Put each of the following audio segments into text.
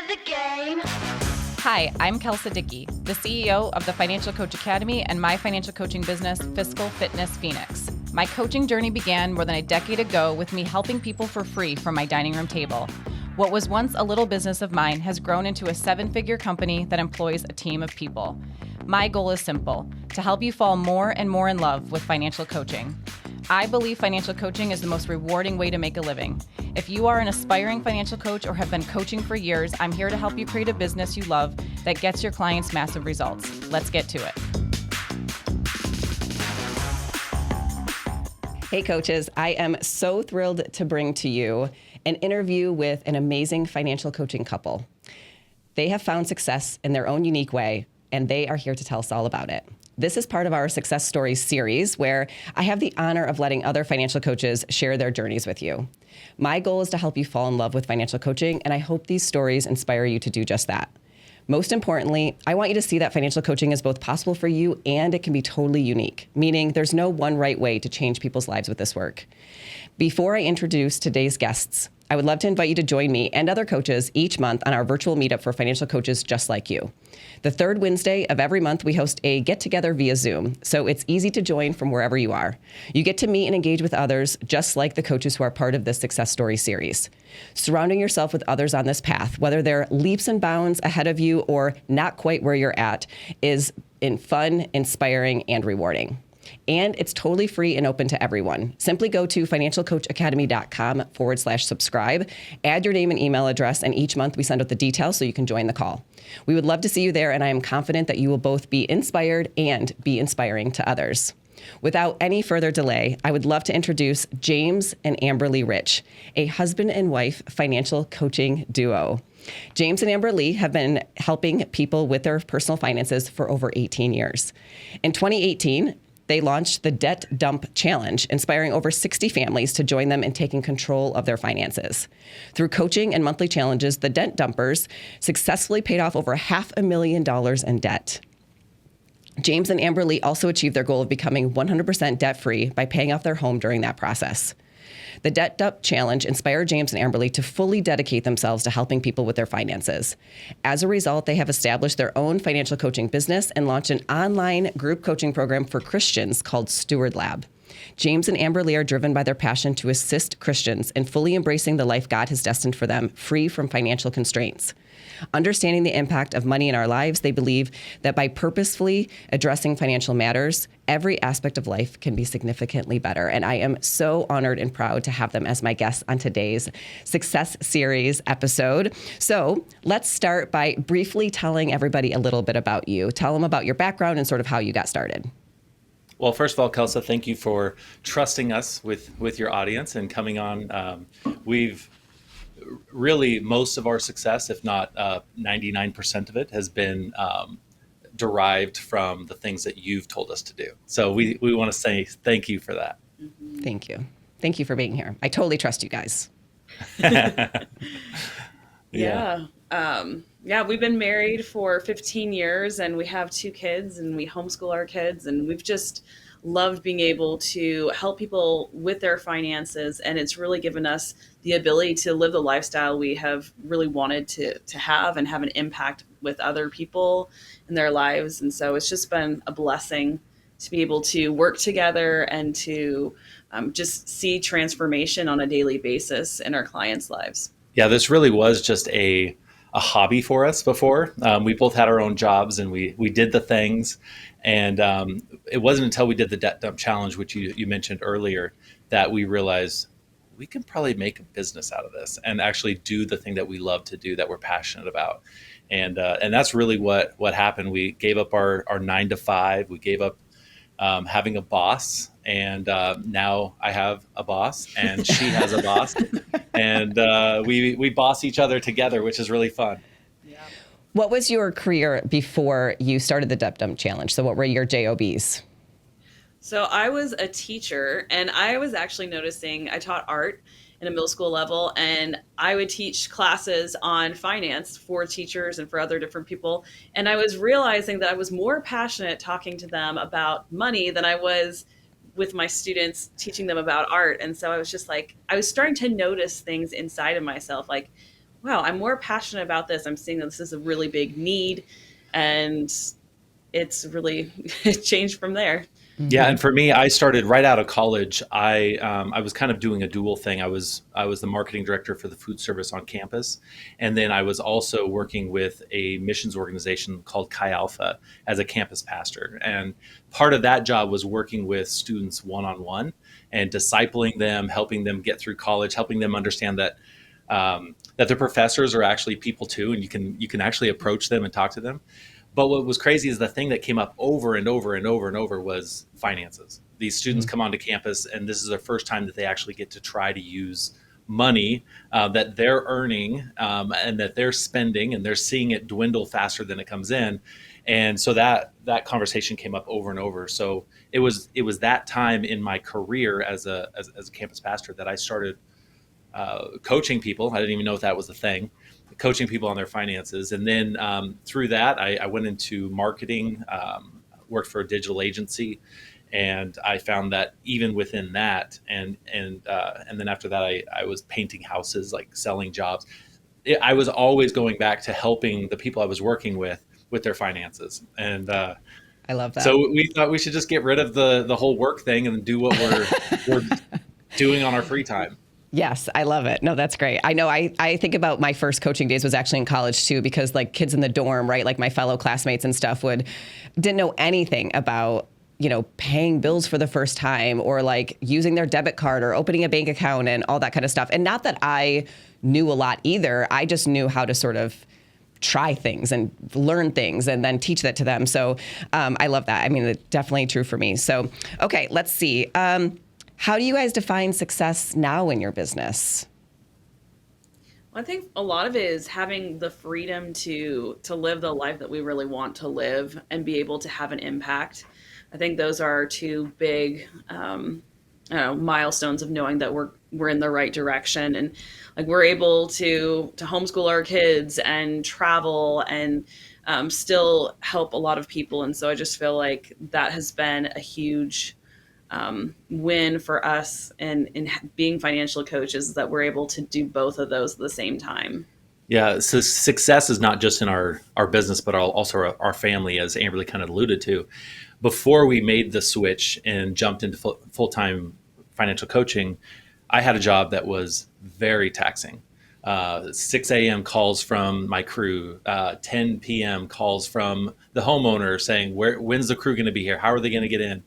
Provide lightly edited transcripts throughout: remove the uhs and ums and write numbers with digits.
the game. Hi, I'm Kelsa Dickey, the CEO of the Financial Coach Academy and my financial coaching business, Fiscal Fitness Phoenix. My coaching journey began more than a decade ago with me helping people for free from my dining room table. What was once a little business of mine has grown into a 7-figure company that employs a team of people. My goal is simple, to help you fall more and more in love with financial coaching. I believe financial coaching is the most rewarding way to make a living. If you are an aspiring financial coach or have been coaching for years, I'm here to help you create a business you love that gets your clients massive results. Let's get to it. Hey coaches, I am so thrilled to bring to you an interview with an amazing financial coaching couple. They have found success in their own unique way, and they are here to tell us all about it. This is part of our Success Stories series where I have the honor of letting other financial coaches share their journeys with you. My goal is to help you fall in love with financial coaching, and I hope these stories inspire you to do just that. Most importantly, I want you to see that financial coaching is both possible for you and it can be totally unique, meaning there's no one right way to change people's lives with this work. Before I introduce today's guests, I would love to invite you to join me and other coaches each month on our virtual meetup for financial coaches just like you. The third Wednesday of every month, we host a get-together via Zoom, so it's easy to join from wherever you are. You get to meet and engage with others, just like the coaches who are part of this Success Story series. Surrounding yourself with others on this path, whether they're leaps and bounds ahead of you or not quite where you're at, is fun, inspiring, and rewarding. And it's totally free and open to everyone. Simply go to financialcoachacademy.com/subscribe, add your name and email address, and each month we send out the details so you can join the call. We would love to see you there, and I am confident that you will both be inspired and be inspiring to others. Without any further delay, I would love to introduce James and Amberlee Rich, a husband and wife financial coaching duo. James and Amberlee have been helping people with their personal finances for over 18 years. In 2018, they launched the Debt Dump Challenge, inspiring over 60 families to join them in taking control of their finances. Through coaching and monthly challenges, the debt dumpers successfully paid off over $500,000 in debt. James and Amberlee also achieved their goal of becoming 100% debt-free by paying off their home during that process. The Debt Dump Challenge inspired James and Amberlee to fully dedicate themselves to helping people with their finances. As a result, they have established their own financial coaching business and launched an online group coaching program for Christians called Steward Lab. James and Amberlee are driven by their passion to assist Christians in fully embracing the life God has destined for them, free from financial constraints. Understanding the impact of money in our lives, they believe that by purposefully addressing financial matters, every aspect of life can be significantly better. And I am so honored and proud to have them as my guests on today's Success Series episode. So let's start by briefly telling everybody a little bit about you. Tell them about your background and sort of how you got started. Well, first of all, Kelsa, thank you for trusting us with your audience and coming on. We've really, most of our success, if not 99% of it, has been derived from the things that you've told us to do. So we want to say thank you for that. Thank you. Thank you for being here. I totally trust you guys. Yeah, we've been married for 15 years and we have 2 kids and we homeschool our kids, and we've just loved being able to help people with their finances. And it's really given us the ability to live the lifestyle we have really wanted to have and have an impact with other people in their lives. And so it's just been a blessing to be able to work together and to just see transformation on a daily basis in our clients' lives. Yeah, this really was just a hobby for us before. We both had our own jobs and we did the things. And it wasn't until we did the Debt Dump Challenge, which you mentioned earlier, that we realized we can probably make a business out of this and actually do the thing that we love to do, that we're passionate about. And that's really what happened. We gave up our 9 to 5. We gave up having a boss. And now I have a boss and she has a boss. And we boss each other together, which is really fun. Yeah. What was your career before you started the Debt Dump Challenge? So what were your JOBs? So I was a teacher, and I was actually noticing, I taught art in a middle school level, and I would teach classes on finance for teachers and for other different people. And I was realizing that I was more passionate talking to them about money than I was with my students teaching them about art. And so I was just like, I was starting to notice things inside of myself, like, wow, I'm more passionate about this. I'm seeing that this is a really big need, and it's really changed from there. Yeah, and for me, I started right out of college. I was kind of doing a dual thing. I was the marketing director for the food service on campus, and then I was also working with a missions organization called Chi Alpha as a campus pastor. And part of that job was working with students one on one and discipling them, helping them get through college, helping them understand that that their professors are actually people too, and you can actually approach them and talk to them. But what was crazy is the thing that came up over and over and over and over was finances. These students come onto campus, and this is their first time that they actually get to try to use money that they're earning and that they're spending, and they're seeing it dwindle faster than it comes in. And so that conversation came up over and over. So it was that time in my career as a campus pastor that I started coaching people. I didn't even know if that was a thing. Coaching people on their finances. And then through that, I went into marketing, worked for a digital agency. And I found that even within that, and then after that, I was painting houses, like selling jobs. I was always going back to helping the people I was working with their finances. And I love that. So we thought we should just get rid of the whole work thing and do what we're doing on our free time. Yes, I love it. No, that's great. I know I think about my first coaching days was actually in college too, because like kids in the dorm, right? Like my fellow classmates and stuff didn't know anything about, paying bills for the first time or like using their debit card or opening a bank account and all that kind of stuff. And not that I knew a lot either. I just knew how to sort of try things and learn things and then teach that to them. So I love that. I mean, it's definitely true for me. So, okay, let's see. How do you guys define success now in your business? I think a lot of it is having the freedom to live the life that we really want to live and be able to have an impact. I think those are two big milestones of knowing that we're in the right direction, and like we're able to homeschool our kids and travel and still help a lot of people. And so I just feel like that has been a huge win for us in being financial coaches, that we're able to do both of those at the same time. Yeah, so success is not just in our business, but also our family, as Amberlee kind of alluded to. Before we made the switch and jumped into full-time financial coaching, I had a job that was very taxing. 6 a.m. calls from my crew, 10 p.m. calls from the homeowner saying, when's the crew going to be here? How are they going to get in?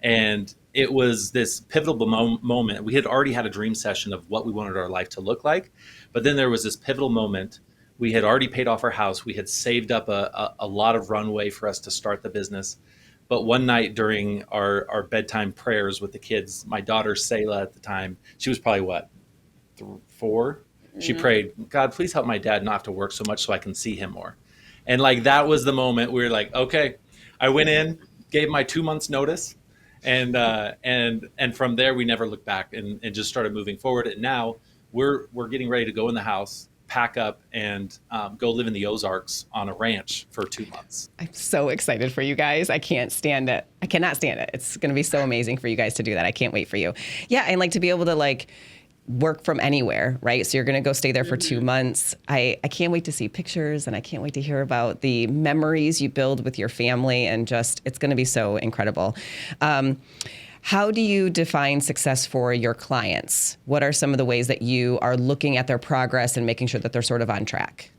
And it was this pivotal moment. We had already had a dream session of what we wanted our life to look like. But then there was this pivotal moment. We had already paid off our house. We had saved up a lot of runway for us to start the business. But one night during our bedtime prayers with the kids, my daughter, Selah, at the time, she was probably, 4? She prayed, God, please help my dad not have to work so much so I can see him more. And like, that was the moment we were like, okay. I went in, gave my 2 months notice. And from there, we never looked back and just started moving forward. And now we're getting ready to go in the house, pack up, and go live in the Ozarks on a ranch for 2 months. I'm so excited for you guys. I can't stand it. I cannot stand it. It's going to be so amazing for you guys to do that. I can't wait for you. Yeah, and like to be able to like work from anywhere, right? So you're going to go stay there for 2 months. I can't wait to see pictures, and I can't wait to hear about the memories you build with your family, and just, it's going to be so incredible. How do you define success for your clients? What are some of the ways that you are looking at their progress and making sure that they're sort of on track?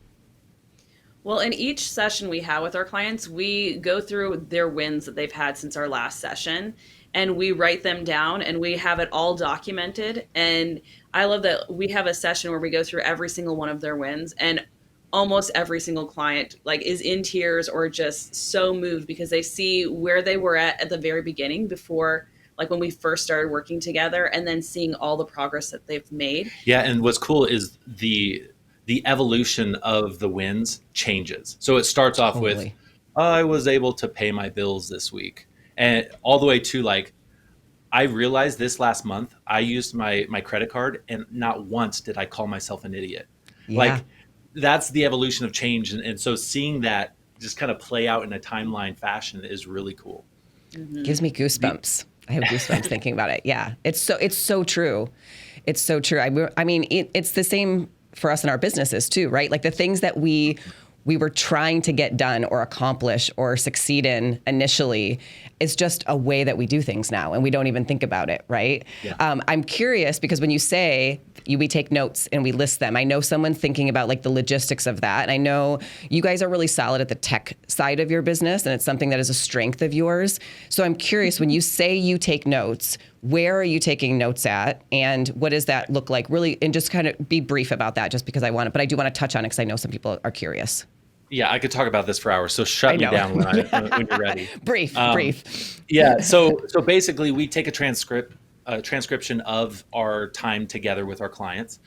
Well, in each session we have with our clients, we go through their wins that they've had since our last session, and we write them down, and we have it all documented. And I love that we have a session where we go through every single one of their wins, and almost every single client like is in tears or just so moved because they see where they were at the very beginning, before, like when we first started working together, and then seeing all the progress that they've made. Yeah, and what's cool is the evolution of the wins changes. So it starts off with, I was able to pay my bills this week, and all the way to like, I realized this last month I used my credit card and not once did I call myself an idiot. Yeah. Like, that's the evolution of change, and so seeing that just kind of play out in a timeline fashion is really cool. Mm-hmm. Gives me goosebumps. I have goosebumps thinking about it. Yeah, it's so true. It's so true. I mean, it's the same for us in our businesses too, right? Like the things that we were trying to get done or accomplish or succeed in initially is just a way that we do things now, and we don't even think about it, right? Yeah. I'm curious because when you say we take notes and we list them, I know someone thinking about like the logistics of that, and I know you guys are really solid at the tech side of your business, and it's something that is a strength of yours. So I'm curious, when you say you take notes, where are you taking notes at, and what does that look like? Really, and just kind of be brief about that, just because I want it, but I do want to touch on it because I know some people are curious. Yeah, I could talk about this for hours. So shut me down when you're ready. Brief. Yeah. So basically, we take a transcription of our time together with our clients,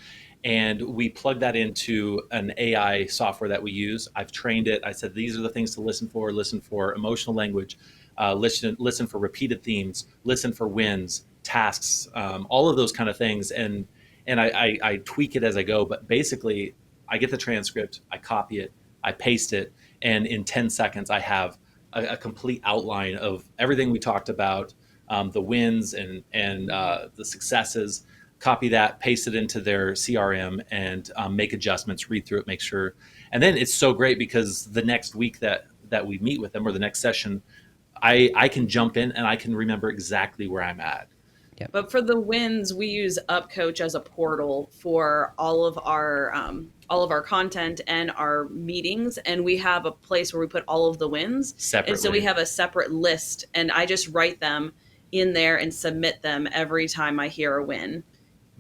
and we plug that into an AI software that we use. I've trained it. I said these are the things to listen for. Listen for emotional language. Listen for repeated themes. Listen for wins, tasks, all of those kind of things. And I tweak it as I go. But basically, I get the transcript. I copy it. I paste it, and in 10 seconds, I have a complete outline of everything we talked about, the wins and the successes. Copy that, paste it into their CRM, and make adjustments, read through it, make sure. And then it's so great because the next week that we meet with them, or the next session, I can jump in and I can remember exactly where I'm at. Yep. But for the wins, we use UpCoach as a portal for all of our content and our meetings, and we have a place where we put all of the wins separately. And so we have a separate list, and I just write them in there and submit them every time I hear a win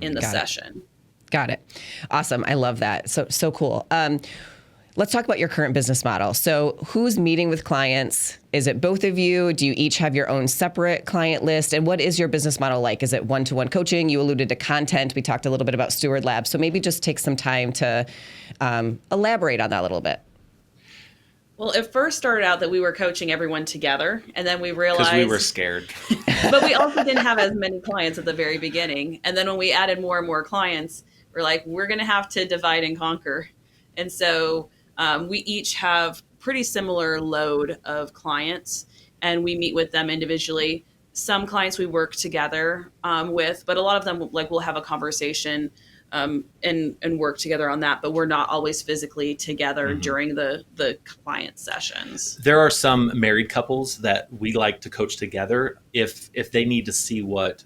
in the session. Got it. Awesome. I love that. So cool. Let's talk about your current business model. So who's meeting with clients? Is it both of you? Do you each have your own separate client list? And what is your business model like? Is it one-to-one coaching? You alluded to content. We talked a little bit about Steward Lab. So maybe just take some time to elaborate on that a little bit. Well, it first started out that we were coaching everyone together, and then we realized... Because we were scared. But we also didn't have as many clients at the very beginning. And then when we added more and more clients, we're like, we're going to have to divide and conquer. And so... we each have pretty similar load of clients, and we meet with them individually. Some clients we work together with, but a lot of them, like, we'll have a conversation and work together on that, but we're not always physically together during the client sessions. There are some married couples that we like to coach together if they need to see what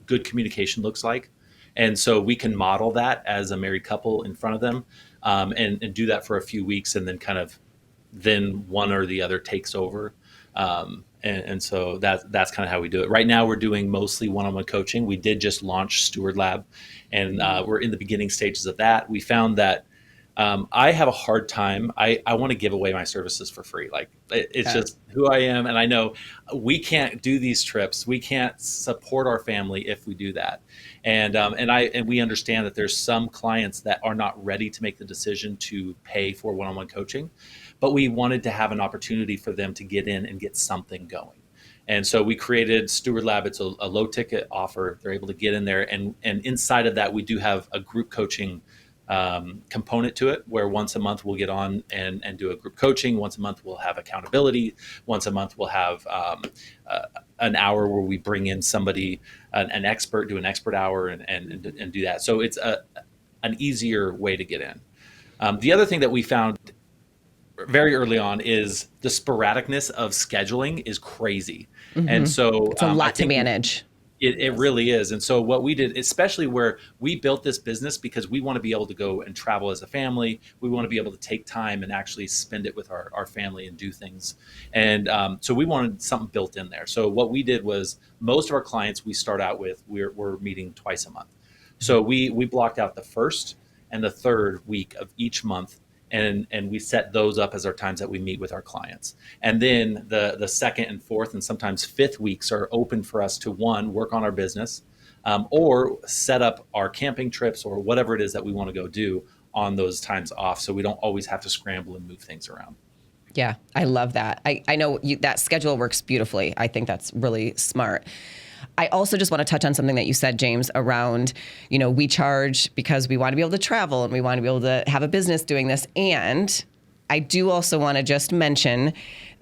good communication looks like. And so we can model that as a married couple in front of them. And do that for a few weeks, and then one or the other takes over. And so that's kind of how we do it. Right now, we're doing mostly one-on-one coaching. We did just launch Steward Lab, and we're in the beginning stages of that. We found that I have a hard time. I want to give away my services for free. Like it's just who I am. And I know we can't do these trips. We can't support our family if we do that. And we understand that there's some clients that are not ready to make the decision to pay for one-on-one coaching, but we wanted to have an opportunity for them to get in and get something going. And so we created Steward Lab. It's a low ticket offer. They're able to get in there. And inside of that, we do have a group coaching component to it, where once a month we'll get on and do a group coaching. Once a month we'll have accountability. Once a month we'll have an hour where we bring in somebody, an expert, do an expert hour and do that. So it's an easier way to get in. The other thing that we found very early on is the sporadicness of scheduling is crazy. And so it's a lot to manage. It really is. And so what we did, especially where we built this business because we want to be able to go and travel as a family. We want to be able to take time and actually spend it with our family and do things. And so we wanted something built in there. So what we did was most of our clients we start out with, we're meeting twice a month. So we blocked out the first and the third week of each month. And we set those up as our times that we meet with our clients. And then the second and fourth and sometimes fifth weeks are open for us to, one, work on our business, or set up our camping trips or whatever it is that we want to go do on those times off, so we don't always have to scramble and move things around. Yeah, I love that. I know that schedule works beautifully. I think that's really smart. I also just want to touch on something that you said, James, around, we charge because we want to be able to travel and we want to be able to have a business doing this. And I do also want to just mention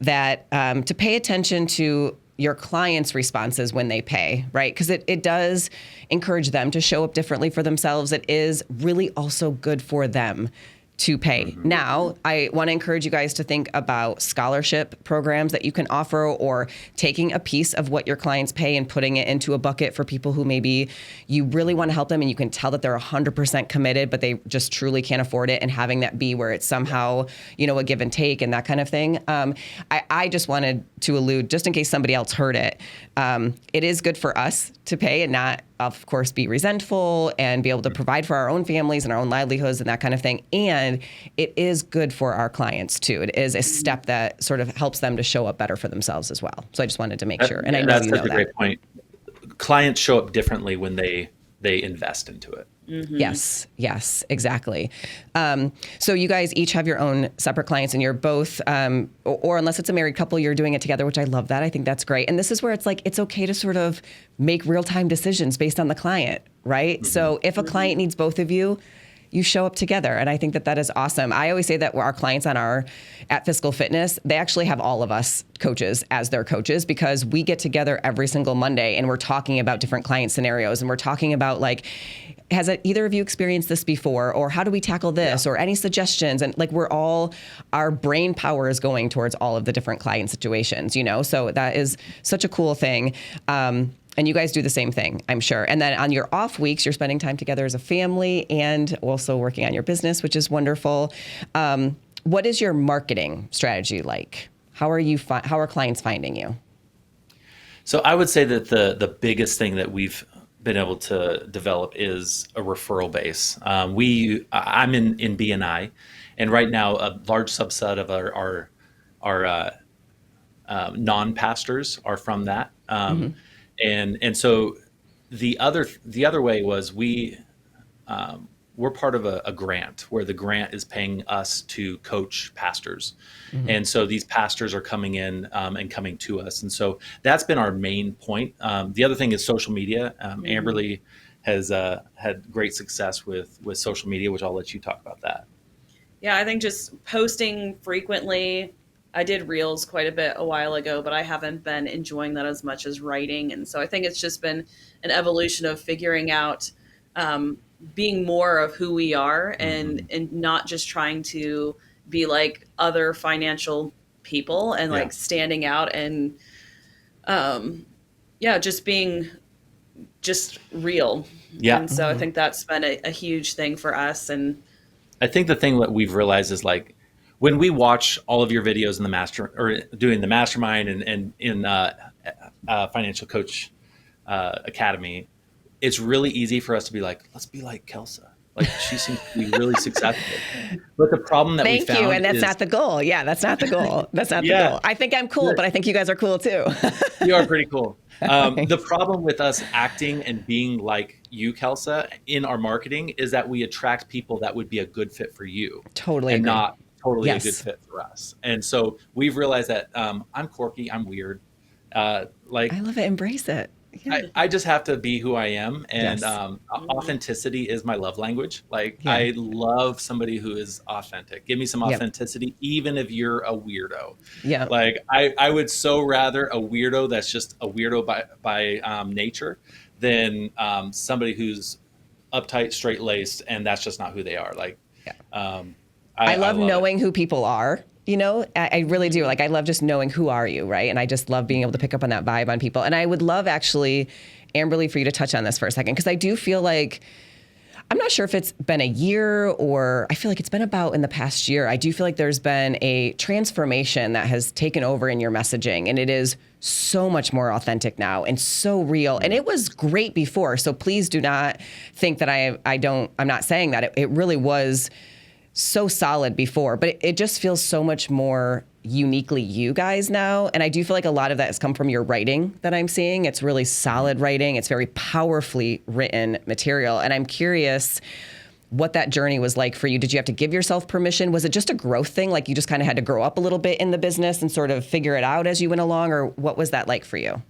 that to pay attention to your clients' responses when they pay, right? Because it does encourage them to show up differently for themselves. It is really also good for them to pay. Now, I want to encourage you guys to think about scholarship programs that you can offer, or taking a piece of what your clients pay and putting it into a bucket for people who maybe you really want to help them and you can tell that they're 100% committed, but they just truly can't afford it, and having that be where it's somehow, a give and take and that kind of thing. I just wanted to allude, just in case somebody else heard it, it is good for us to pay and not, of course, be resentful and be able to provide for our own families and our own livelihoods and that kind of thing. And it is good for our clients too. It is a step that sort of helps them to show up better for themselves as well. So I just wanted to make sure. And I know that's you know such a that. great point. Clients show up differently when they invest into it. Yes, exactly. So you guys each have your own separate clients, and you're both, or unless it's a married couple, you're doing it together, which I love that. I think that's great. And this is where it's like, it's okay to sort of make real-time decisions based on the client, right? So if a client needs both of you, you show up together. And I think that is awesome. I always say that our clients at Fiscal Fitness, they actually have all of us coaches as their coaches, because we get together every single Monday and we're talking about different client scenarios, and we're talking about like, has either of you experienced this before, or how do we tackle this, or any suggestions? And like, our brain power is going towards all of the different client situations, so that is such a cool thing. And you guys do the same thing, I'm sure. And then on your off weeks, you're spending time together as a family and also working on your business, which is wonderful. What is your marketing strategy like? How are clients finding you? So I would say that the biggest thing that we've been able to develop is a referral base. I'm in BNI, and right now a large subset of our non-pastors are from that. And so the other way was we're part of a grant where the grant is paying us to coach pastors. And so these pastors are coming in and coming to us. And so that's been our main point. The other thing is social media. Amberlee has had great success with social media, which I'll let you talk about that. Yeah, I think just posting frequently. I did Reels quite a bit a while ago, but I haven't been enjoying that as much as writing. And so I think it's just been an evolution of figuring out being more of who we are, and not just trying to be like other financial people and like standing out, and just being just real. Yeah. And so I think that's been a huge thing for us. And I think the thing that we've realized is like, when we watch all of your videos in doing the mastermind and in Financial Coach Academy, it's really easy for us to be like, let's be like Kelsa. Like, she seems to be really successful. But the problem that we found, thank you, and that's not the goal. Yeah, that's not the goal. That's not the goal. I think I'm cool, but I think you guys are cool too. You are pretty cool. The problem with us acting and being like you, Kelsa, in our marketing is that we attract people that would be a good fit for you. Totally and agree. not totally a good fit for us. And so we've realized that I'm quirky, I'm weird. I love it. Embrace it. Yeah. I just have to be who I am. And authenticity is my love language. I love somebody who is authentic. Give me some authenticity, even if you're a weirdo. Yeah. I would so rather a weirdo that's just a weirdo by nature than somebody who's uptight, straight-laced, and that's just not who they are. I love knowing who people are. I really do. I love just knowing who are you, right? And I just love being able to pick up on that vibe on people. And I would love, actually, Amberlee, for you to touch on this for a second, because I do feel like, I'm not sure if it's been a year, or I feel like it's been about in the past year. I do feel like there's been a transformation that has taken over in your messaging, and it is so much more authentic now and so real. And it was great before. So please do not think that I'm not saying that. It really was so solid before, but it just feels so much more uniquely you guys now. And I do feel like a lot of that has come from your writing that I'm seeing. It's really solid writing. It's very powerfully written material. And I'm curious what that journey was like for you. Did you have to give yourself permission? Was it just a growth thing? Like you just kind of had to grow up a little bit in the business and sort of figure it out as you went along? Or what was that like for you?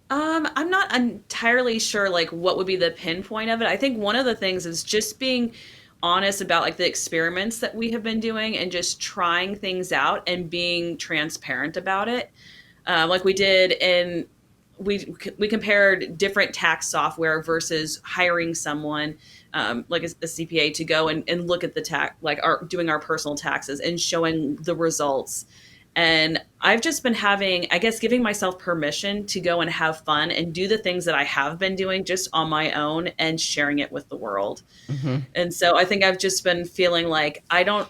I'm not entirely sure what would be the pinpoint of it. I think one of the things is just being honest about the experiments that we have been doing and just trying things out and being transparent about it. like we did in we compared different tax software versus hiring someone like a CPA to go and look at the tax, like doing our personal taxes and showing the results. And I've just been giving myself permission to go and have fun and do the things that I have been doing just on my own and sharing it with the world. Mm-hmm. And so I think I've just been feeling like I was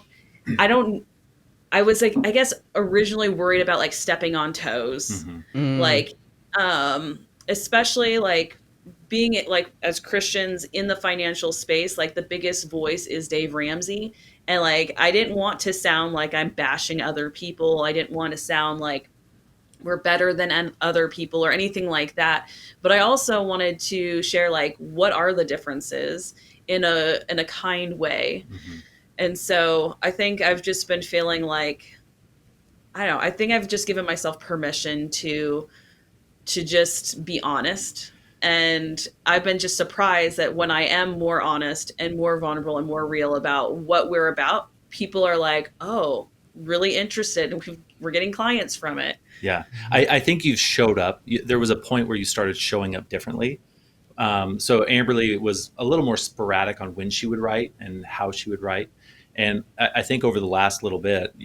like, I guess originally worried about like stepping on toes, like, especially like being like as Christians in the financial space, like the biggest voice is Dave Ramsey. And like, I didn't want to sound like I'm bashing other people. I didn't want to sound like we're better than other people or anything like that. But I also wanted to share like, what are the differences in a kind way. And so I think I've just been feeling like, I don't know, I think I've just given myself permission to just be honest. And I've been just surprised that when I am more honest and more vulnerable and more real about what we're about, people are like, oh, really interested. And we're getting clients from it. Yeah. I think you've showed up. There was a point where you started showing up differently. So Amberlee was a little more sporadic on when she would write and how she would write. And I think over the last little bit,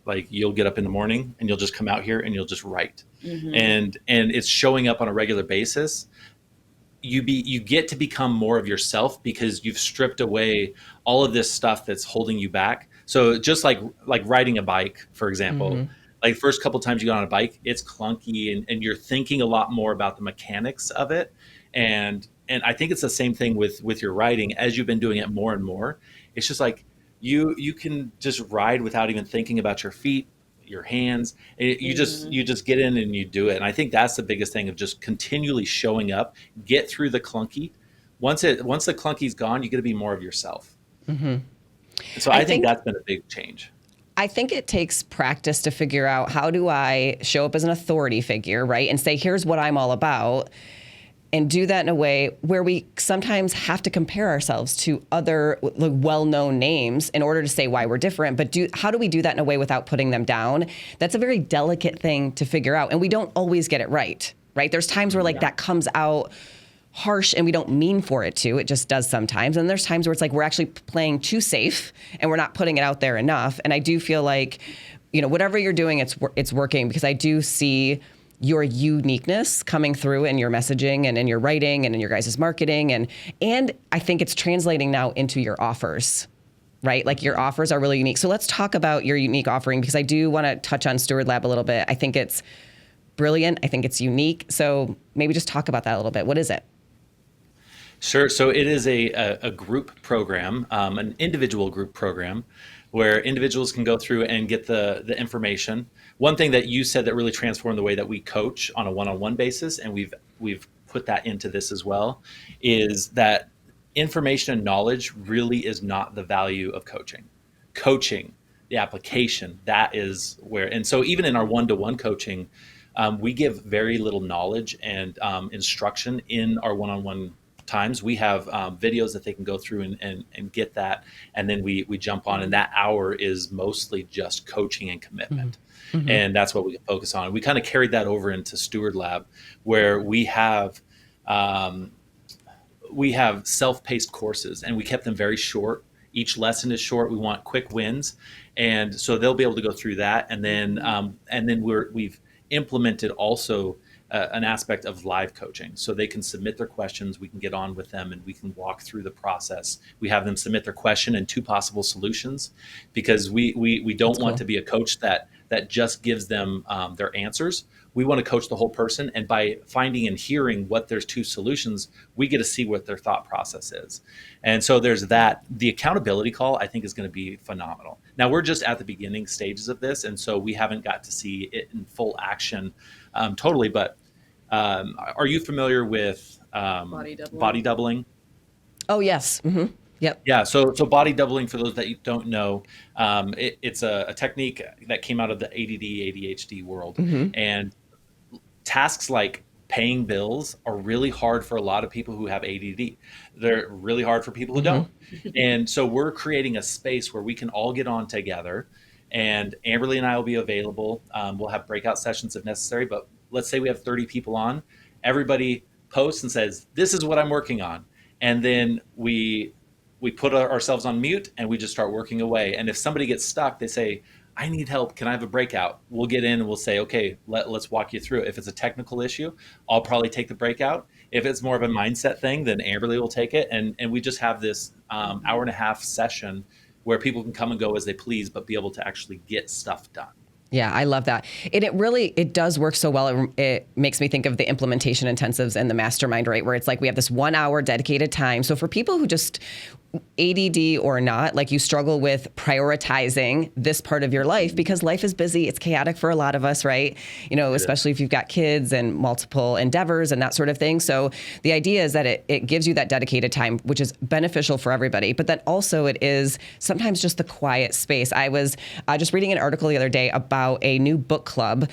like you'll get up in the morning and you'll just come out here and you'll just write. And it's showing up on a regular basis. You get to become more of yourself because you've stripped away all of this stuff that's holding you back. So just like riding a bike, for example, like first couple times you go on a bike, it's clunky and you're thinking a lot more about the mechanics of it. And I think it's the same thing with your writing. As you've been doing it more and more, it's just like you can just ride without even thinking about your feet, your hands. You just get in and you do it. And I think that's the biggest thing of just continually showing up, get through the clunky. Once the clunky's gone, you get to be more of yourself. So I think that's been a big change. I think it takes practice to figure out, how do I show up as an authority figure, right? And say, here's what I'm all about. And do that in a way where we sometimes have to compare ourselves to other well-known names in order to say why we're different. But how do we do that in a way without putting them down? That's a very delicate thing to figure out. And we don't always get it right? There's times where that comes out harsh and we don't mean for it to. It just does sometimes. And there's times where it's like we're actually playing too safe and we're not putting it out there enough. And I do feel like, whatever you're doing, it's working, because I do see your uniqueness coming through in your messaging and in your writing and in your guys' marketing. And I think it's translating now into your offers, right? Like your offers are really unique. So let's talk about your unique offering, because I do want to touch on Steward Lab a little bit. I think it's brilliant. I think it's unique. So maybe just talk about that a little bit. What is it? Sure. So it is a group program, an individual group program, where individuals can go through and get the information. One thing that you said that really transformed the way that we coach on a one-on-one basis, and we've put that into this as well, is that information and knowledge really is not the value of coaching. Coaching, the application, that is where. And so even in our one-to-one coaching, we give very little knowledge and instruction in our one-on-one times. We have videos that they can go through and get that, and then we jump on, and that hour is mostly just coaching and commitment. And that's what we can focus on. We kind of carried that over into Steward Lab, where we have self-paced courses, and we kept them very short. Each lesson is short. We want quick wins, and so they'll be able to go through that. And then we've implemented also an aspect of live coaching, so they can submit their questions. We can get on with them and we can walk through the process. We have them submit their question and 2 possible solutions, because we don't want to be a coach that just gives them their answers. We want to coach the whole person, and by finding and hearing what there's 2 solutions, we get to see what their thought process is. And so there's that. The accountability call, I think, is going to be phenomenal. Now, we're just at the beginning stages of this, and so we haven't got to see it in full action totally. But are you familiar with body doubling? Oh, yes. Yep. Yeah. So body doubling, for those that you don't know, it's a technique that came out of the ADD, ADHD world. And tasks like paying bills are really hard for a lot of people who have ADD. They're really hard for people who don't. And so we're creating a space where we can all get on together and Amberlee and I will be available. We'll have breakout sessions if necessary, but let's say we have 30 people on. Everybody posts and says, this is what I'm working on. And then we put ourselves on mute and we just start working away. And if somebody gets stuck, they say, I need help. Can I have a breakout? We'll get in and we'll say, okay, let's walk you through it. If it's a technical issue, I'll probably take the breakout. If it's more of a mindset thing, then Amberlee will take it. And we just have this hour and a half session where people can come and go as they please, but be able to actually get stuff done. Yeah, I love that. And it does work so well. It makes me think of the implementation intensives and the mastermind, right? Where it's like we have this 1 hour dedicated time. So for people who just ADD or not, like you struggle with prioritizing this part of your life because life is busy. It's chaotic for a lot of us, right? Especially if you've got kids and multiple endeavors and that sort of thing. So the idea is that it gives you that dedicated time, which is beneficial for everybody. But then also it is sometimes just the quiet space. I was just reading an article the other day about a new book club,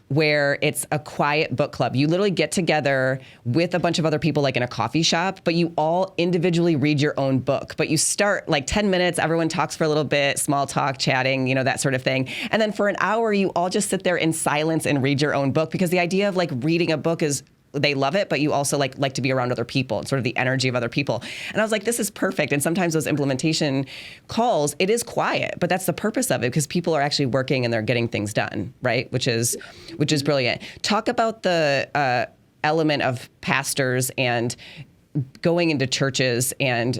where it's a quiet book club. You literally get together with a bunch of other people like in a coffee shop, but you all individually read your own book. But you start like 10 minutes, everyone talks for a little bit, small talk, chatting, that sort of thing. And then for an hour, you all just sit there in silence and read your own book, because the idea of like reading a book is they love it, but you also like to be around other people and sort of the energy of other people. And I was like, this is perfect. And sometimes those implementation calls, it is quiet, but that's the purpose of it, because people are actually working and they're getting things done, right? Which is brilliant. Talk about the element of pastors and going into churches and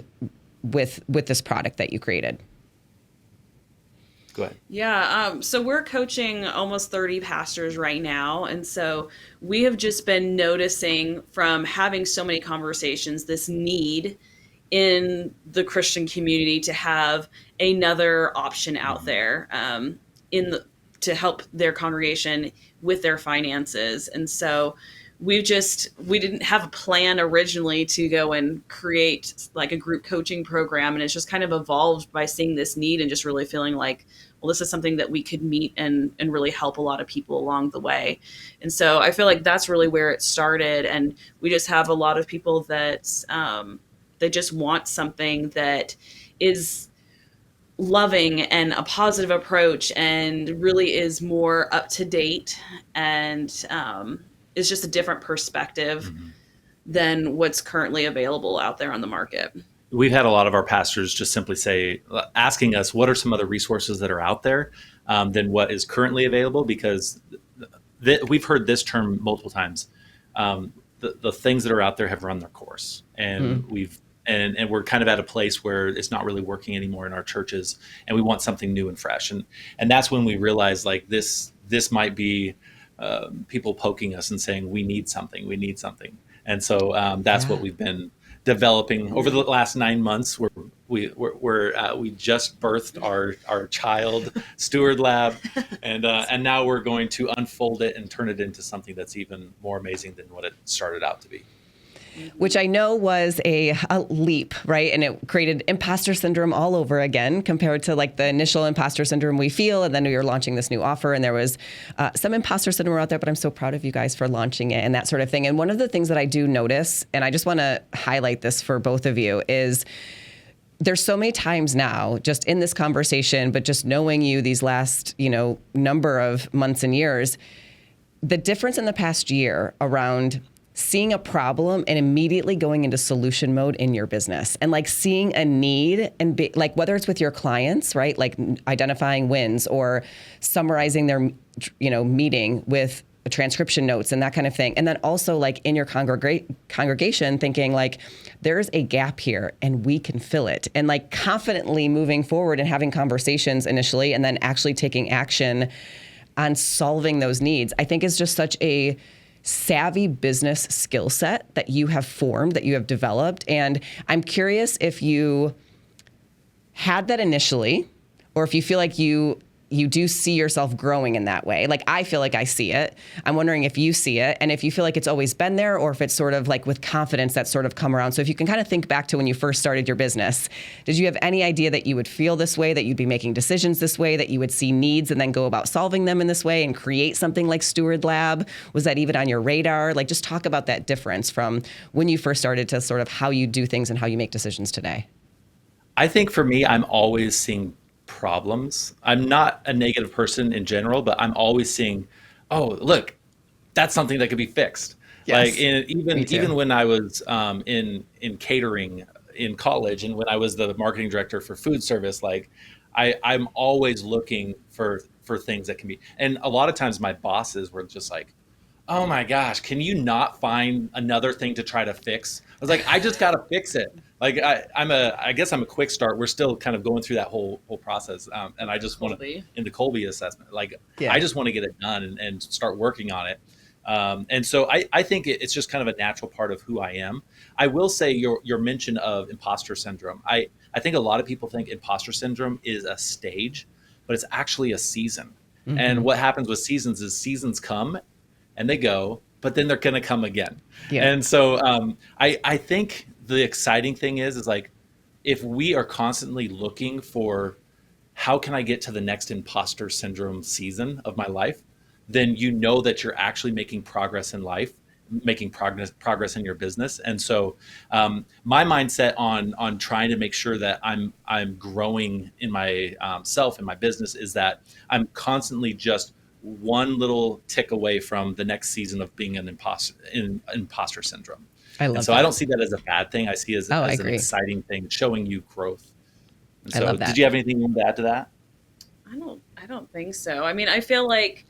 with this product that you created. Go ahead. Yeah. So we're coaching almost 30 pastors right now. And so we have just been noticing from having so many conversations, this need in the Christian community to have another option out there to help their congregation with their finances. And so we didn't have a plan originally to go and create like a group coaching program. And it's just kind of evolved by seeing this need and just really feeling like, well, this is something that we could meet and really help a lot of people along the way. And so I feel like that's really where it started. And we just have a lot of people that they just want something that is loving and a positive approach and really is more up to date and is just a different perspective than what's currently available out there on the market. We've had a lot of our pastors just simply asking us, what are some other resources that are out there than what is currently available? Because we've heard this term multiple times. The things that are out there have run their course, and we're kind of at a place where it's not really working anymore in our churches, and we want something new and fresh. And that's when we realized like this might be people poking us and saying, we need something. And so that's what we've been developing over the last 9 months. We just birthed our child, Steward Lab, and now we're going to unfold it and turn it into something that's even more amazing than what it started out to be. Which I know was a leap, right? And it created imposter syndrome all over again compared to like the initial imposter syndrome we feel. And then we were launching this new offer and there was some imposter syndrome out there, but I'm so proud of you guys for launching it and that sort of thing. And one of the things that I do notice, and I just want to highlight this for both of you, is there's so many times now just in this conversation, but just knowing you these last, number of months and years, the difference in the past year around seeing a problem and immediately going into solution mode in your business and like seeing a need and like whether it's with your clients, right? Like identifying wins or summarizing their, meeting with transcription notes and that kind of thing. And then also like in your congregation thinking like there's a gap here and we can fill it, and like confidently moving forward and having conversations initially and then actually taking action on solving those needs, I think is just such a savvy business skill set that you have formed, that you have developed. And I'm curious if you had that initially, or if you feel like you do see yourself growing in that way. Like I feel like I see it. I'm wondering if you see it and if you feel like it's always been there or if it's sort of like with confidence that's sort of come around. So if you can kind of think back to when you first started your business, did you have any idea that you would feel this way, that you'd be making decisions this way, that you would see needs and then go about solving them in this way and create something like Steward Lab? Was that even on your radar? Like just talk about that difference from when you first started to sort of how you do things and how you make decisions today. I think for me, I'm always seeing problems. I'm not a negative person in general, but I'm always seeing, oh, look, that's something that could be fixed. Yes, Like me too. even when I was in catering in college, and when I was the marketing director for food service, like I'm always looking for things that can be. And a lot of times my bosses were just like, oh my gosh, can you not find another thing to try to fix? I was like, I just got to fix it. Like I guess I'm a quick start. We're still kind of going through that whole process. And I just want to, Colby. in the Colby assessment, like Yeah. I just want to get it done and start working on it. And so I think it's just kind of a natural part of who I am. I will say your mention of imposter syndrome. I think a lot of people think imposter syndrome is a stage, but it's actually a season. And what happens with seasons is seasons come and they go, but then they're going to come again. Yeah. And so I think the exciting thing is like, if we are constantly looking for how can I get to the next imposter syndrome season of my life, then you know that you're actually making progress in life, making progress in your business. And so my mindset on trying to make sure that I'm growing in my self in my business is that I'm constantly just one little tick away from the next season of being an imposter syndrome. I love And so that. I don't see that as a bad thing. I see it as I an agree. exciting thing, showing you growth. And I so love that. did you have anything you want to add to that? I don't think so. I mean, I feel like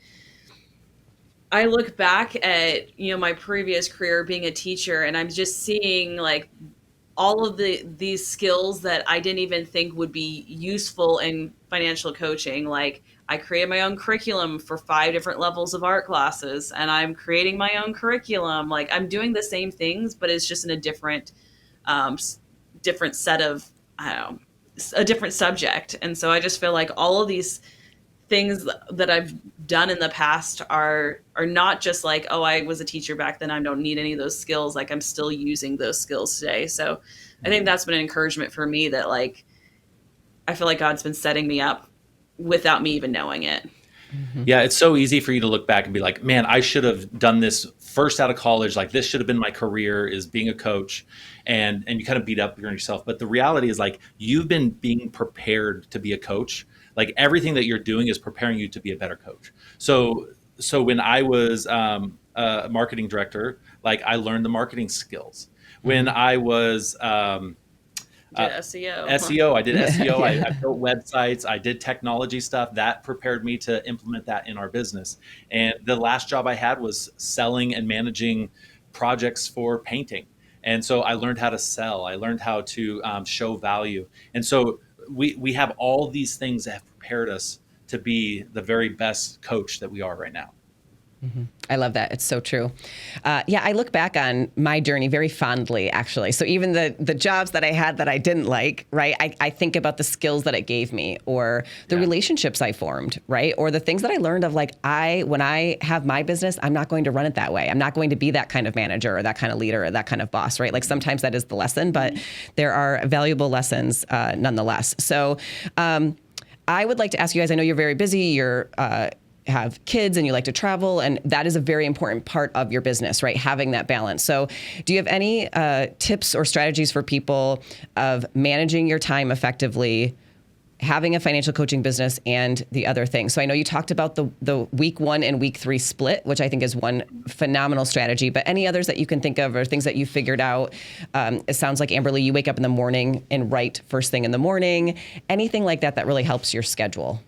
I look back at, my previous career being a teacher, and I'm just seeing like all of these skills that I didn't even think would be useful in financial coaching. Like I created my own curriculum for 5 different levels of art classes, and I'm creating my own curriculum. Like I'm doing the same things, but it's just in a different set of, I don't know, a different subject. And so I just feel like all of these things that I've done in the past are not just like, oh, I was a teacher back then, I don't need any of those skills. Like I'm still using those skills today. So I think that's been an encouragement for me, that like I feel like God's been setting me up without me even knowing it. Yeah, it's so easy for you to look back and be like, man, I should have done this first out of college. Like this should have been my career, is being a coach. And you kind of beat up on yourself. But the reality is like you've been being prepared to be a coach. Like everything that you're doing is preparing you to be a better coach. So when I was a marketing director, like I learned the marketing skills. When I was SEO. SEO, I did SEO. I built websites. I did technology stuff that prepared me to implement that in our business. And the last job I had was selling and managing projects for painting. And so I learned how to sell. I learned how to show value. And so we have all these things that have prepared us to be the very best coach that we are right now. I love that. It's so true. I look back on my journey very fondly, actually. So even the jobs that I had that I didn't like, right? I think about the skills that it gave me, or the relationships I formed, right? Or the things that I learned of like, when I have my business, I'm not going to run it that way. I'm not going to be that kind of manager or that kind of leader or that kind of boss, right? Like sometimes that is the lesson, but there are valuable lessons nonetheless. So I would like to ask you guys, I know you're very busy, you're have kids and you like to travel, and that is a very important part of your business, right? Having that balance. So do you have any tips or strategies for people of managing your time effectively, having a financial coaching business and the other thing? So I know you talked about the week 1 and week 3 split, which I think is one phenomenal strategy, but any others that you can think of or things that you figured out? It sounds like, Amberlee, you wake up in the morning and write first thing in the morning. Anything like that really helps your schedule?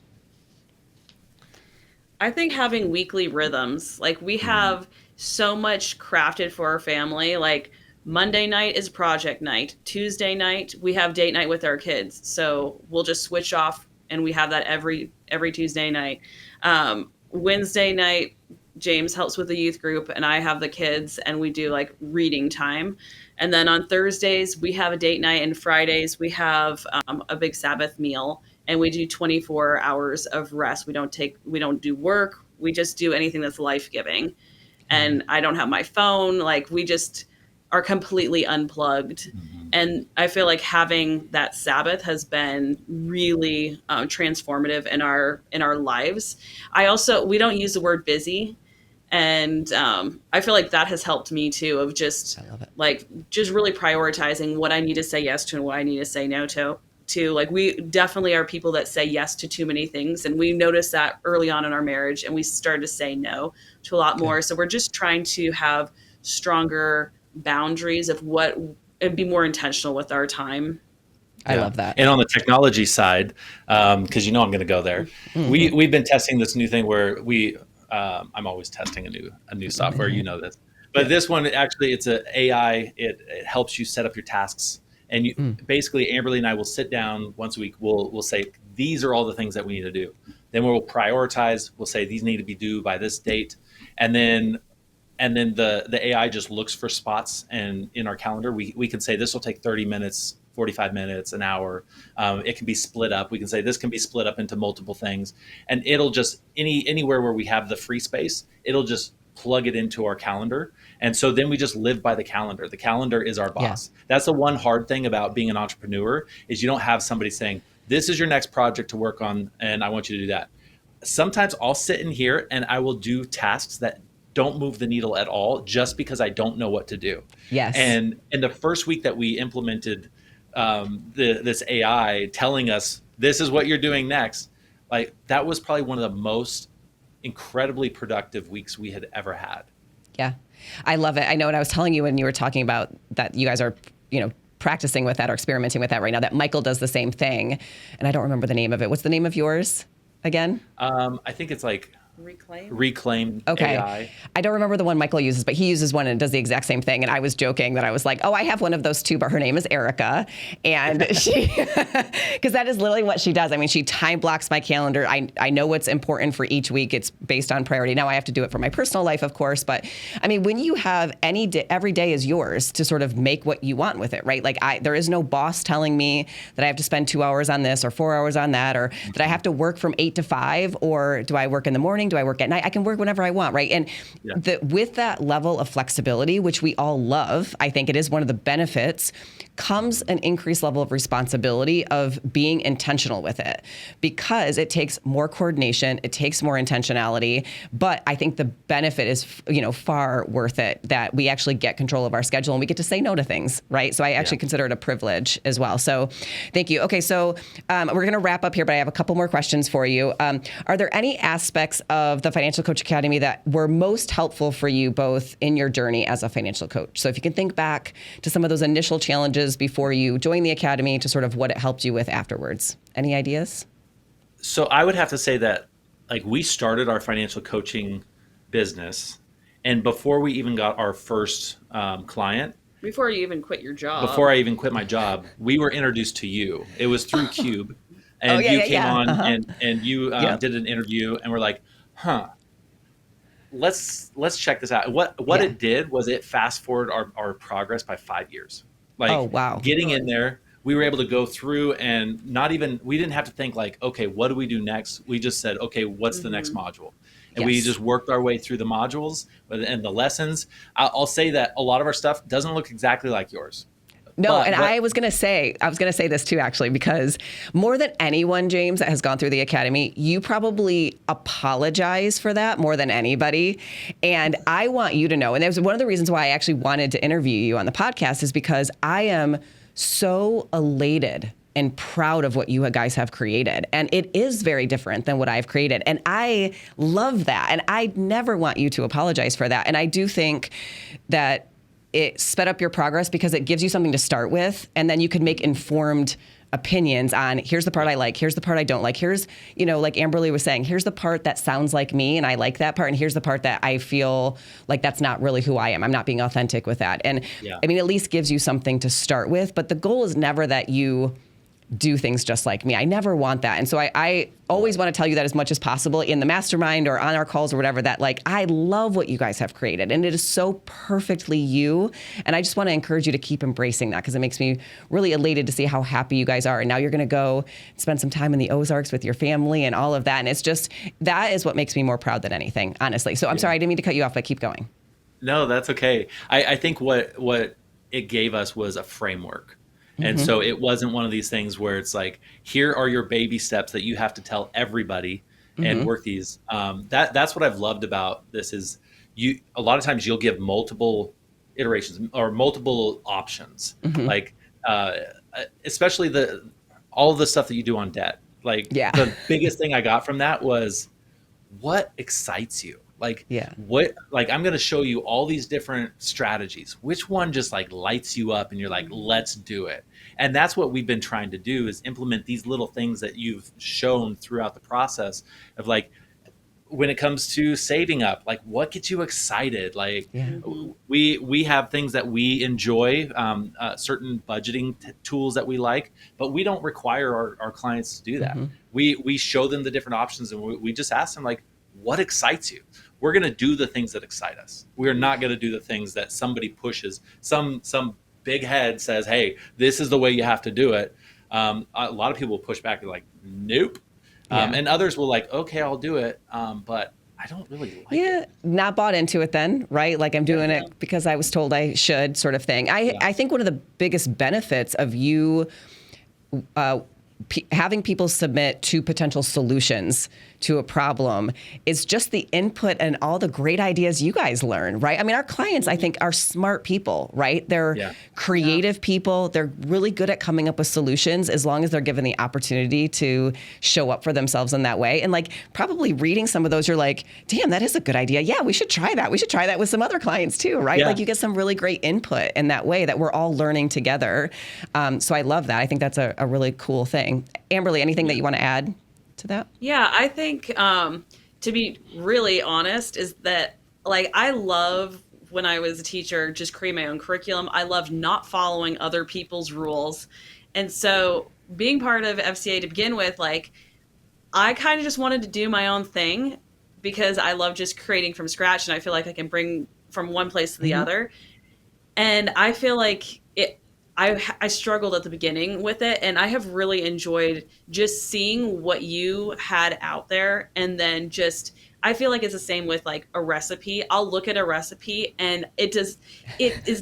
I think having weekly rhythms, like we have so much crafted for our family. Like Monday night is project night. Tuesday night, we have date night with our kids. So we'll just switch off, and we have that every Tuesday night. Wednesday night, James helps with the youth group, and I have the kids, and we do like reading time. And then on Thursdays, we have a date night, and Fridays, we have a big Sabbath meal. And we do 24 hours of rest. We don't do work. We just do anything that's life-giving. And I don't have my phone. Like we just are completely unplugged. And I feel like having that Sabbath has been really transformative in our lives. We don't use the word busy. And I feel like that has helped me too, of just like just really prioritizing what I need to say yes to and what I need to say no to. too. Like, we definitely are people that say yes to too many things. And we noticed that early on in our marriage, and we started to say no to a lot more. So we're just trying to have stronger boundaries of what, and be more intentional with our time. I love that. And on the technology side, because I'm going to go there, we've been testing this new thing where I'm always testing a new software, this. But this one, actually, it's an AI. It helps you set up your tasks. And basically, Amberlee and I will sit down once a week. We'll say, these are all the things that we need to do. Then we'll prioritize. We'll say, these need to be due by this date. And then the AI just looks for spots. And in our calendar, we can say, this will take 30 minutes, 45 minutes, an hour. It can be split up. We can say this can be split up into multiple things. And it'll just, anywhere where we have the free space, it'll just plug it into our calendar. And so then we just live by the calendar. The calendar is our boss. Yeah. That's the one hard thing about being an entrepreneur is you don't have somebody saying, this is your next project to work on, and I want you to do that. Sometimes I'll sit in here and I will do tasks that don't move the needle at all just because I don't know what to do. Yes. And in the first week that we implemented this AI telling us, this is what you're doing next, like that was probably one of the most incredibly productive weeks we had ever had. Yeah. I love it. I know, and I was telling you when you were talking about that you guys are, practicing with that or experimenting with that right now, that Michael does the same thing. And I don't remember the name of it. What's the name of yours again? I think it's like Reclaim okay. AI. I don't remember the one Michael uses, but he uses one and does the exact same thing. And I was joking that I was like, oh, I have one of those too, but her name is Erica. And she, because that is literally what she does. I mean, she time blocks my calendar. I know what's important for each week. It's based on priority. Now I have to do it for my personal life, of course. But I mean, when you have every day is yours to sort of make what you want with it, right? Like there is no boss telling me that I have to spend 2 hours on this or 4 hours on that, or that I have to work from 8 to 5, or do I work in the morning? Do I work at night? I can work whenever I want, right? And with that level of flexibility, which we all love, I think it is one of the benefits, comes an increased level of responsibility of being intentional with it, because it takes more coordination, it takes more intentionality, but I think the benefit is, far worth it, that we actually get control of our schedule and we get to say no to things, right? So I actually consider it a privilege as well. So thank you. Okay, so we're going to wrap up here, but I have a couple more questions for you. Are there any aspects of the Financial Coach Academy that were most helpful for you both in your journey as a financial coach? So if you can think back to some of those initial challenges before you joined the academy to sort of what it helped you with afterwards. Any ideas? So I would have to say that we started our financial coaching business, and before we even got our first client, before you even quit your job, before I even quit my job, we were introduced to you. It was through Cube, and you came on and you did an interview, and we're like, let's check this out. What it did was it fast forwarded our progress by 5 years. Getting in there, we were able to go through and we didn't have to think okay, what do we do next? We just said, okay, what's the next module? And we just worked our way through the modules and the lessons. I'll say that a lot of our stuff doesn't look exactly like yours. No, I was going to say this too, actually, because more than anyone, James, that has gone through the academy, you probably apologize for that more than anybody. And I want you to know, and that was one of the reasons why I actually wanted to interview you on the podcast, is because I am so elated and proud of what you guys have created. And it is very different than what I've created. And I love that. And I never want you to apologize for that. And I do think that it sped up your progress because it gives you something to start with, and then you can make informed opinions on, here's the part I like, here's the part I don't like, here's, like Amberlee was saying, here's the part that sounds like me and I like that part, and here's the part that I feel like that's not really who I am. I'm not being authentic with that. And I mean, at least gives you something to start with, but the goal is never that you do things just like me. I never want that. And so I always want to tell you that as much as possible in the mastermind or on our calls or whatever, that I love what you guys have created, and it is so perfectly you. And I just want to encourage you to keep embracing that, because it makes me really elated to see how happy you guys are. And now you're going to go spend some time in the Ozarks with your family and all of that. And it's just, that is what makes me more proud than anything, honestly. So I'm sorry, I didn't mean to cut you off, but keep going. No, that's okay. I think what it gave us was a framework. And so it wasn't one of these things where it's here are your baby steps that you have to tell everybody and work these. That's what I've loved about this is a lot of times you'll give multiple iterations or multiple options, especially all of the stuff that you do on debt. Like the biggest thing I got from that was, what excites you? Like, I'm going to show you all these different strategies. Which one just like lights you up and you're like, let's do it. And that's what we've been trying to do, is implement these little things that you've shown throughout the process of, like, when it comes to saving up, like, what gets you excited? Like, we have things that we enjoy, certain budgeting tools that we like, but we don't require our clients to do that. We show them the different options, and we just ask them, like, what excites you? We're going to do the things that excite us. We are not going to do the things that somebody pushes. Some big head says, hey, this is the way you have to do it. A lot of people will push back and like, nope. And others will like, okay, I'll do it. But I don't really like it. Not bought into it then, right? Like, I'm doing it because I was told I should, sort of thing. I think one of the biggest benefits of you having people submit to potential solutions to a problem is just the input and all the great ideas you guys learn, right? I mean, our clients, I think, are smart people, right? They're creative people. They're really good at coming up with solutions as long as they're given the opportunity to show up for themselves in that way. And like, probably reading some of those, you're like, damn, that is a good idea. Yeah, we should try that. We should try that with some other clients too, right? Like, you get some really great input in that way that we're all learning together. So I love that. I think that's a really cool thing. Amberlee, anything that you want to add to that? Yeah, I think to be really honest is that, like, I love, when I was a teacher, just create my own curriculum. I love not following other people's rules. And so being part of FCA to begin with, like, I kind of just wanted to do my own thing because I love just creating from scratch, and I feel like I can bring from one place to the other. And I feel like I struggled at the beginning with it, and I have really enjoyed just seeing what you had out there. And then I feel like it's the same with like a recipe. I'll look at a recipe and it is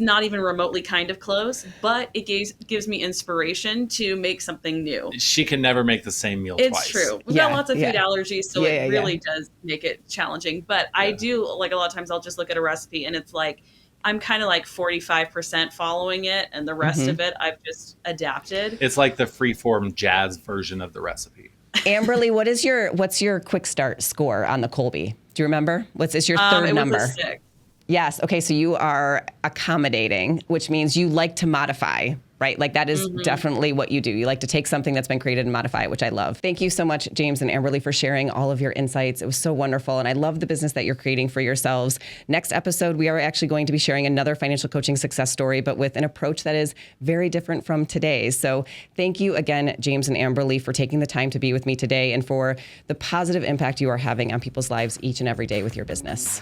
not even remotely kind of close, but it gives me inspiration to make something new. She can never make the same meal twice. It's true. We've got lots of food allergies, so it really does make it challenging. But I do, like, a lot of times I'll just look at a recipe and it's like, I'm kind of like 45% following it, and the rest of it I've just adapted. It's like the freeform jazz version of the recipe. Amberlee, what's your quick start score on the Colby? Do you remember? Is your third number? It was a 6. Yes. Okay. So you are accommodating, which means you like to modify, right? Like, that is definitely what you do. You like to take something that's been created and modify it, which I love. Thank you so much, James and Amberlee, for sharing all of your insights. It was so wonderful. And I love the business that you're creating for yourselves. Next episode, we are actually going to be sharing another financial coaching success story, but with an approach that is very different from today's. So thank you again, James and Amberlee, for taking the time to be with me today and for the positive impact you are having on people's lives each and every day with your business.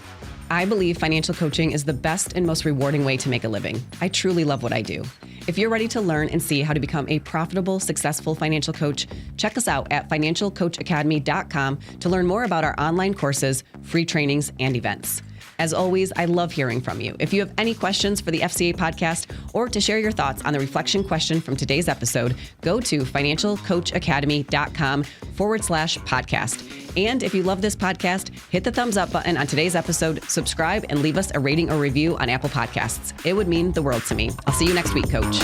I believe financial coaching is the best and most rewarding way to make a living. I truly love what I do. If you're ready to learn and see how to become a profitable, successful financial coach, check us out at financialcoachacademy.com to learn more about our online courses, free trainings, and events. As always, I love hearing from you. If you have any questions for the FCA podcast or to share your thoughts on the reflection question from today's episode, go to financialcoachacademy.com/podcast. And if you love this podcast, hit the thumbs up button on today's episode, subscribe, and leave us a rating or review on Apple Podcasts. It would mean the world to me. I'll see you next week, Coach.